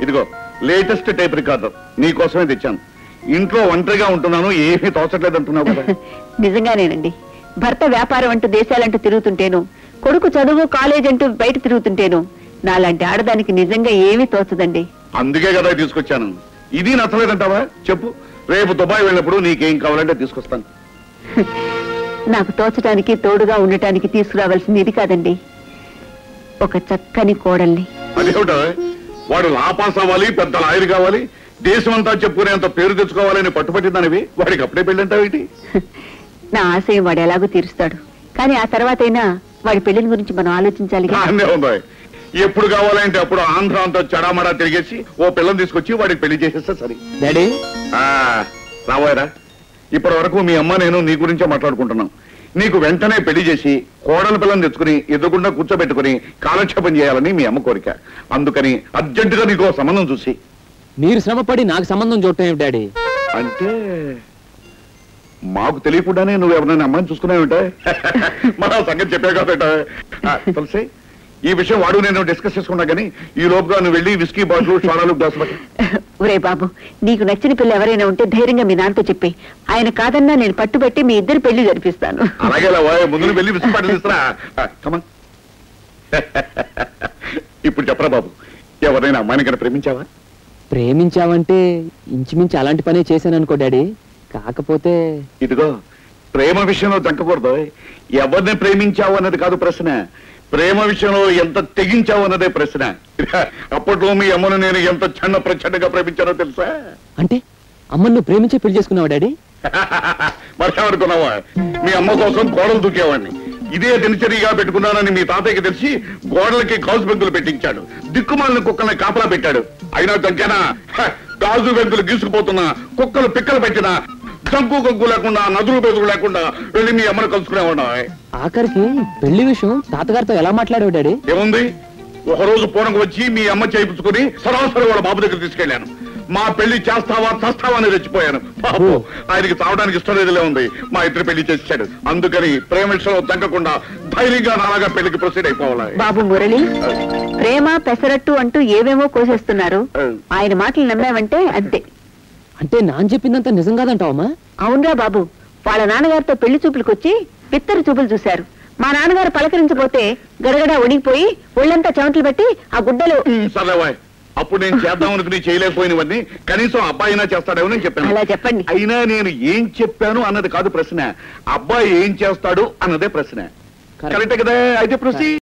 ఇదిగో latest tape recorder నీకోసమే తెచ్చాను. ఇంట్లో ఒంటరిగా ఉంటున్నాను, ఏమీ తోచట్లేదు అంటున్నావు కదా. నిజంగానేనండి. భర్త వ్యాపారం అంటూ దేశాలంటూ తిరుగుతుంటేను, కొడుకు చదువు కాలేజ్ అంటూ బయట తిరుగుతుంటేను నాలాంటి ఆడదానికి నిజంగా ఏమీ తోచదండి. అందుకే కదా తీసుకొచ్చాను. ఇది నచ్చలేదంటావా? చెప్పు, రేపు దుబాయ్ వెళ్ళినప్పుడు నీకేం కావాలంటే తీసుకొస్తాను. నాకు తోచడానికి తోడుగా ఉండటానికి తీసుకురావాల్సింది ఇది కాదండి, ఒక చక్కని కోడల్ని. అదేమిటా, వాడు లాపాస్ అవ్వాలి, పెద్ద లాయర్ కావాలి, దేశమంతా చెప్పుకునేంత పేరు తెచ్చుకోవాలని పట్టుపట్టిందనివి వాడికి అప్పుడే పెళ్ళంటావేంటి? నా ఆశయం వాడు ఎలాగో తీరుస్తాడు, కానీ ఆ తర్వాతైనా వాడి పెళ్లిని గురించి మనం ఆలోచించాలి. ఎప్పుడు కావాలంటే అప్పుడు ఆంధ్ర అంతా చెడామడా తిరిగేసి ఓ పిల్లని తీసుకొచ్చి వాడికి పెళ్లి చేసేస్తా సరే. డాడీ రాబోయరా, ఇప్పటి వరకు మీ అమ్మ నేను నీ గురించే మాట్లాడుకుంటున్నాం. నీకు వెంటనే పెళ్లి చేసి కోడల పిల్లని తెచ్చుకుని ఎదురుకుండా కూర్చోబెట్టుకుని కాలక్షేపం చేయాలని మీ అమ్మ కోరిక. అందుకని అర్జెంటుగా నీకు సంబంధం చూసి. మీరు శ్రమపడి నాకు సంబంధం చూడటం ఏమిటి డాడీ? అంటే మాకు తెలియకుండానే నువ్వు ఎవరైనా అమ్మాయిని చూసుకున్నావుంటే మన సంగతి చెప్పా కాబట్టి తులసి, ఈ విషయం వాడు నేను డిస్కస్ చేసుకున్నా కానీ ఈ లోపుగా నువ్వు వెళ్ళి విస్కీ బాటిల్ షారాలు గ్లాసు పట్టి. ఒరే బాబు, నీకు నచ్చిన పిల్ల ఎవరైనా ఉంటే ధైర్యంగా మీ నాన్నతో చెప్పి, ఆయన కాదన్నా నేను పట్టుబట్టి మీ ఇద్దరు పెళ్లి జరిపిస్తాను. అలాగే ముందు వెళ్ళి విస్కీ బాటిల్ ఇస్తారా? కమన్. ఇప్పుడు చెప్పరా బాబు, ఎవరైనా అమ్మాయిని కన్నా ప్రేమించావా? ప్రేమించావంటే ఇంచుమించు అలాంటి పనే చేశాను అనుకో డాడీ. కాకపోతే ఇదిగో, ప్రేమ విషయంలో దక్కకూడదు. ఎవరిని ప్రేమించావు అన్నది కాదు ప్రశ్న, ప్రేమ విషయంలో ఎంత తెగించావు అన్నదే ప్రశ్న. అప్పట్లో మీ అమ్మను నేను ఎంత చిన్న ప్రచండగా ప్రేమించానో తెలుసా? అంటే అమ్మను నువ్వు ప్రేమించి పెళ్లి చేసుకున్నావా డాడీ? మరేమనుకున్నావా, మీ అమ్మ కోసం గోడలు దూకేవాడిని. ఇదే దినచర్యగా పెట్టుకున్నానని మీ తాతయ్యకి తెలిసి గోడలకి గాజు బెంకులు పెట్టించాడు, దిక్కుమాలిన కుక్కల్ని కాపలా పెట్టాడు. అయినా దంకేనా, గాజు బెంకులు గీసుకుపోతున్నా, కుక్కలు పిక్కలు పెట్టినా, జంకు గంకు లేకుండా, నదులు బెదులు లేకుండా వెళ్ళి మీ అమ్మను కలుసుకునేవాడు. ఆఖరికి పెళ్లి విషయం తాతగారితో ఎలా మాట్లాడావు డాడీ? ఏముంది, ఒకరోజు పూనకు వచ్చి మీ అమ్మ చేయించుకుని సరాసరి వాళ్ళ బాబు దగ్గర తీసుకెళ్లాను. మా పెళ్లి చేస్తావా చస్తావా అని రెచ్చిపోయాను. బాబు ఆయనకి చావడానికి ఇష్టం లేదులే ఉంది, మా ఇద్దరు పెళ్లి చేశాడు. అందుకని ప్రేమ విషయంలో తగ్గకుండా ధైర్యంగా నాలాగా పెళ్లికి ప్రొసీడ్ అయిపోవాలి. బాబు మురళి, ప్రేమ పెసరట్టు అంటూ ఏవేమో కోసేస్తున్నారు. ఆయన మాటలు నమ్మావంటే అంతే. అంటే నాన్న చెప్పిందంతా నిజం కాదంటావమ్మా? అవునరా బాబు, వాళ్ళ నాన్నగారితో పెళ్లి చూపులకు వచ్చి పిత్తరు చూపులు చూశారు. మా నాన్నగారు పలకరించబోతే గడగడ ఒడిగిపోయి ఒళ్ళంతా చెమటలు పెట్టి ఆ గుడ్డలు. సరేవాయ్, అప్పుడు నేను చేద్దామనుకుని చేయలేకపోయినవన్నీ కనీసం అబ్బాయినా చేస్తాడేమో నేను చెప్పాను. అలా చెప్పండి. అయినా నేను ఏం చెప్పాను అన్నది కాదు ప్రశ్న, అబ్బాయి ఏం చేస్తాడు అన్నదే ప్రశ్న. కరెక్టే కదా? అయితే ప్రొసీడ్.